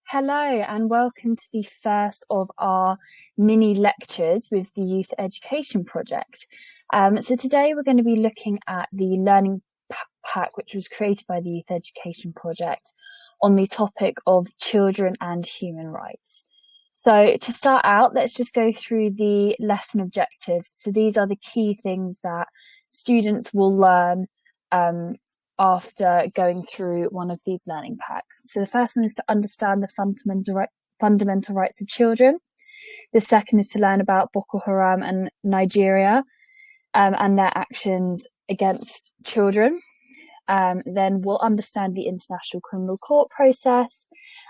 Hello and welcome to the first of our mini lectures with the Youth Education Project. So today we're going to be looking at the learning pack which was created by the Youth Education Project on the topic of children and human rights. So to start out, let's just go through the lesson objectives. So these are the key things that students will learn after going through one of these learning packs. So the first one is to understand the fundamental rights of children. The second is to learn about Boko Haram and Nigeria and their actions against children. Then we'll understand the International Criminal Court process.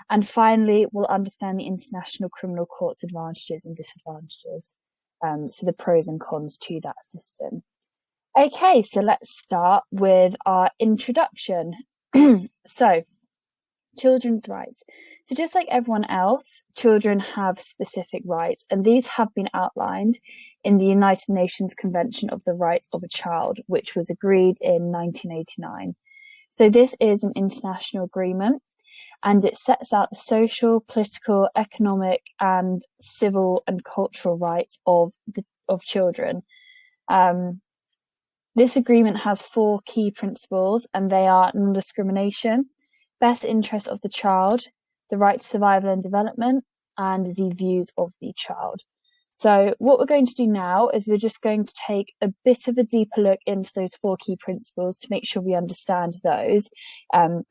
And finally, we'll understand the International Criminal Court's advantages and disadvantages. So the pros and cons to that system. Okay, so let's start with our introduction. So, children's rights. So just like everyone else, children have specific rights, and these have been outlined in the United Nations Convention of the Rights of a Child, which was agreed in 1989. So this is an international agreement, and it sets out the social, political, economic, and civil and cultural rights of children. This agreement has 4 key principles, and they are non-discrimination, best interest of the child, the right to survival and development, and the views of the child. So what we're going to do now is we're just going to take a bit of a deeper look into those 4 key principles to make sure we understand those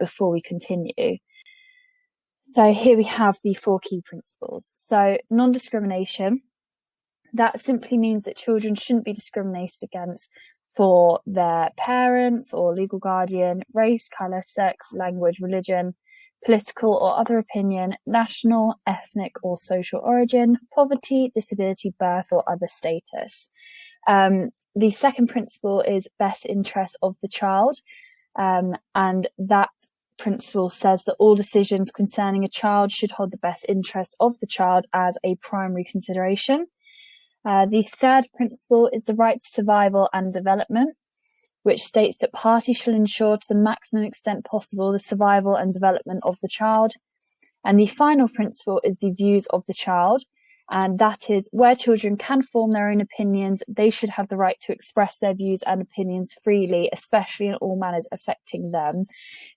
before we continue. So here we have the 4 key principles. So non-discrimination, that simply means that children shouldn't be discriminated against for their parents or legal guardian, race, colour, sex, language, religion, political or other opinion, national, ethnic or social origin, poverty, disability, birth or other status. The second principle is best interest of the child, and that principle says that all decisions concerning a child should hold the best interest of the child as a primary consideration. The third principle is the right to survival and development, which states that parties shall ensure to the maximum extent possible the survival and development of the child. And the final principle is the views of the child, and that is where children can form their own opinions, they should have the right to express their views and opinions freely, especially in all matters affecting them.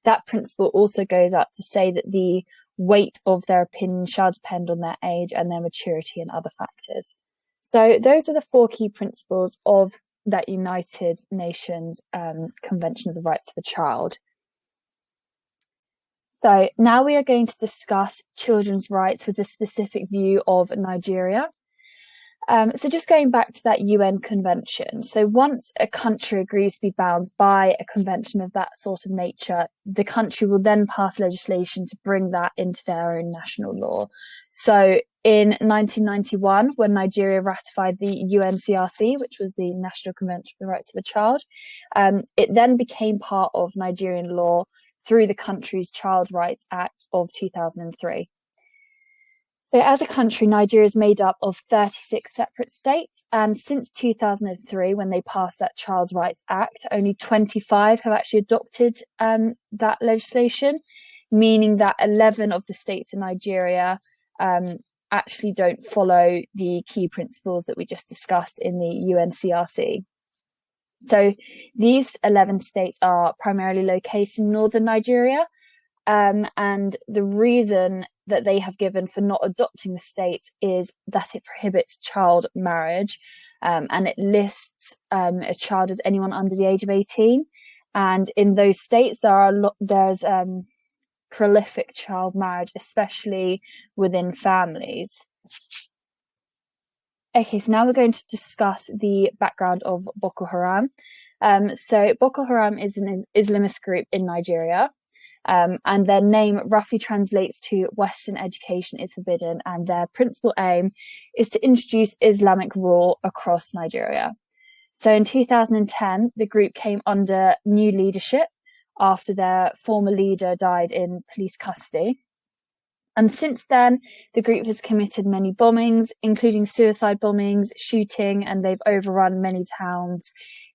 That principle also goes out to say that the weight of their opinion shall depend on their age and their maturity and other factors. So those are the 4 key principles of that United Nations Convention of the Rights of the Child. So now we are going to discuss children's rights with a specific view of Nigeria. So just going back to that UN convention. So once a country agrees to be bound by a convention of that sort of nature, the country will then pass legislation to bring that into their own national law. So in 1991, when Nigeria ratified the UNCRC, which was the National Convention for the Rights of a Child, it then became part of Nigerian law through the country's Child Rights Act of 2003. So as a country, Nigeria is made up of 36 separate states, and since 2003, when they passed that Child Rights Act, only 25 have actually adopted that legislation, meaning that 11 of the states in Nigeria actually don't follow the key principles that we just discussed in the UNCRC. So these 11 states are primarily located in northern Nigeria, and the reason that they have given for not adopting the states is that it prohibits child marriage, and it lists a child as anyone under the age of 18. And in those states, there's prolific child marriage, especially within families. Okay, so now we're going to discuss the background of Boko Haram. So Boko Haram is an Islamist group in Nigeria. And their name roughly translates to Western education is forbidden, and their principal aim is to introduce Islamic rule across Nigeria. So in 2010, the group came under new leadership after their former leader died in police custody. And since then, the group has committed many bombings, including suicide bombings, shooting, and they've overrun many towns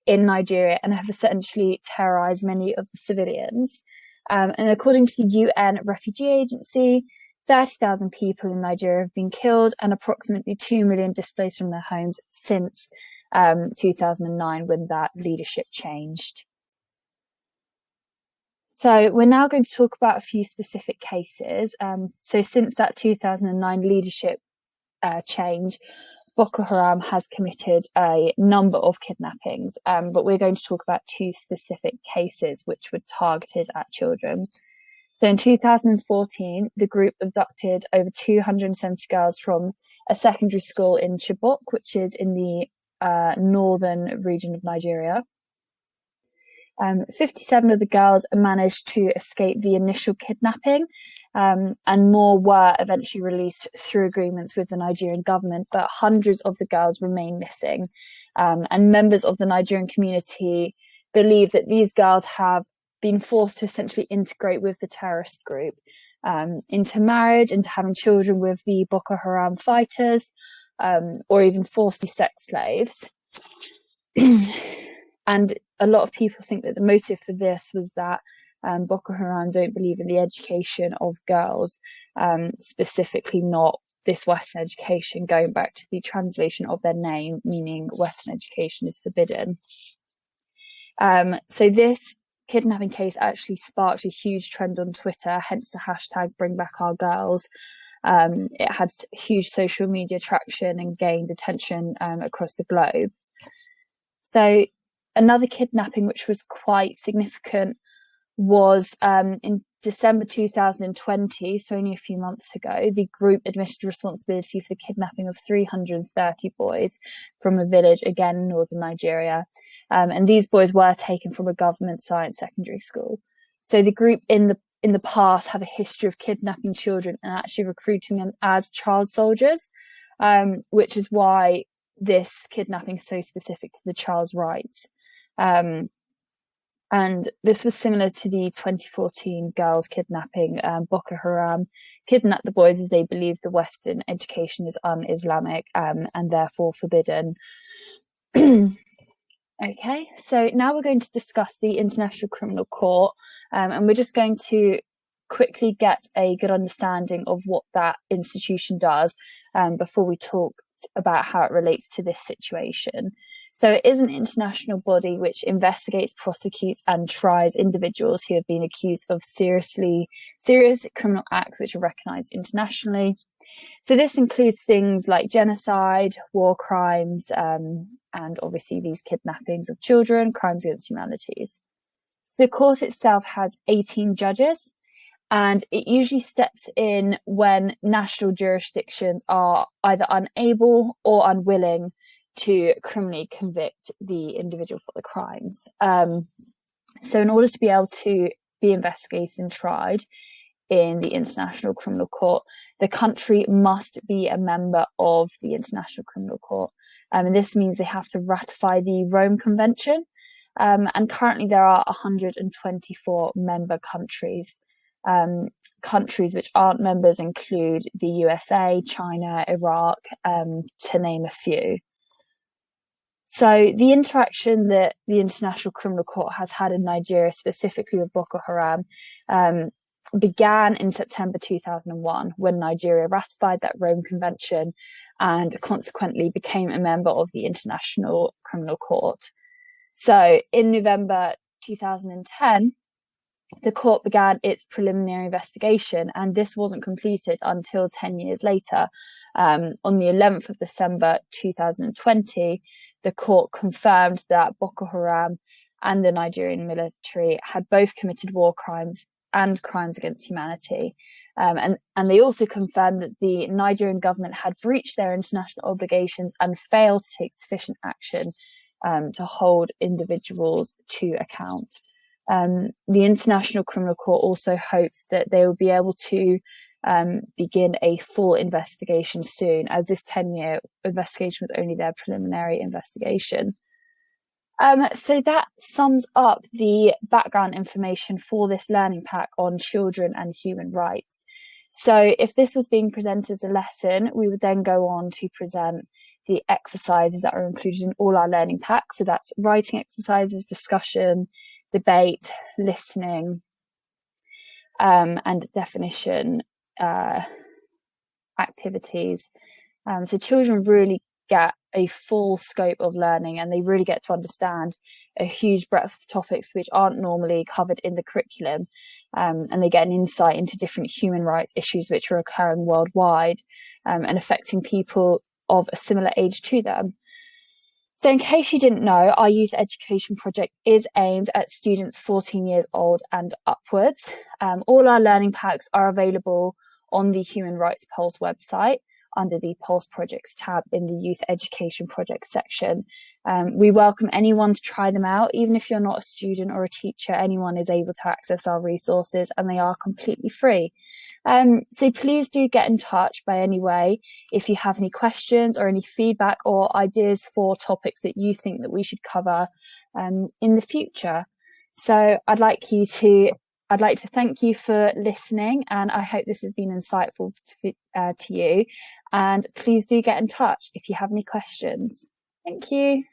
in Nigeria and have essentially terrorized many of the civilians. And according to the UN Refugee Agency, 30,000 people in Nigeria have been killed and approximately 2 million displaced from their homes since 2009, when that leadership changed. So we're now going to talk about a few specific cases. So since that 2009 leadership change, Boko Haram has committed a number of kidnappings, but we're going to talk about two specific cases which were targeted at children. So in 2014, the group abducted over 270 girls from a secondary school in Chibok, which is in the northern region of Nigeria. 57 of the girls managed to escape the initial kidnapping, and more were eventually released through agreements with the Nigerian government, but hundreds of the girls remain missing. And members of the Nigerian community believe that these girls have been forced to essentially integrate with the terrorist group, into marriage, into having children with the Boko Haram fighters, or even forced to be sex slaves. And a lot of people think that the motive for this was that Boko Haram don't believe in the education of girls, specifically not this Western education, going back to the translation of their name, meaning Western education is forbidden. So this kidnapping case actually sparked a huge trend on Twitter, hence the hashtag #BringBackOurGirls. It had huge social media traction and gained attention across the globe. So another kidnapping which was quite significant was in December 2020, so only a few months ago, the group admitted responsibility for the kidnapping of 330 boys from a village, again, in northern Nigeria. And these boys were taken from a government science secondary school. So the group in the past have a history of kidnapping children and actually recruiting them as child soldiers, which is why this kidnapping is so specific to the child's rights. And this was similar to the 2014 girls kidnapping. Boko Haram kidnapped the boys as they believed the Western education is un-Islamic, and therefore forbidden. Okay, so now we're going to discuss the International Criminal Court, and we're just going to quickly get a good understanding of what that institution does before we talk about how it relates to this situation. So it is an international body which investigates, prosecutes, and tries individuals who have been accused of serious criminal acts which are recognised internationally. So this includes things like genocide, war crimes, and obviously these kidnappings of children, crimes against humanity. So the court itself has 18 judges, and it usually steps in when national jurisdictions are either unable or unwilling to criminally convict the individual for the crimes. So in order to be able to be investigated and tried in the International Criminal Court, the country must be a member of the International Criminal Court. And this means they have to ratify the Rome Convention. And currently there are 124 member countries. Countries which aren't members include the USA, China, Iraq, to name a few. So the interaction that the International Criminal Court has had in Nigeria, specifically with Boko Haram, began in September 2001, when Nigeria ratified that Rome Convention and consequently became a member of the International Criminal Court. So in November 2010, the court began its preliminary investigation, and this wasn't completed until 10 years later. On the 11th of December 2020, the court confirmed that Boko Haram and the Nigerian military had both committed war crimes and crimes against humanity. And they also confirmed that the Nigerian government had breached their international obligations and failed to take sufficient action to hold individuals to account. The International Criminal Court also hopes that they will be able to begin a full investigation soon, as this 10-year investigation was only their preliminary investigation. So that sums up the background information for this learning pack on children and human rights. So if this was being presented as a lesson, we would then go on to present the exercises that are included in all our learning packs. So that's writing exercises, discussion, debate, listening, and definition activities. So children really get a full scope of learning, and they really get to understand a huge breadth of topics which aren't normally covered in the curriculum, and they get an insight into different human rights issues which are occurring worldwide, and affecting people of a similar age to them. So in case you didn't know, our youth education project is aimed at students 14 years old and upwards. All our learning packs are available on the Human Rights Pulse website under the Pulse Projects tab in the Youth Education Project section. We welcome anyone to try them out. Even if you're not a student or a teacher, anyone is able to access our resources, and they are completely free. So please do get in touch by any way if you have any questions or any feedback or ideas for topics that you think that we should cover in the future. So I'd like to thank you for listening, and I hope this has been insightful to you. And please do get in touch if you have any questions. Thank you.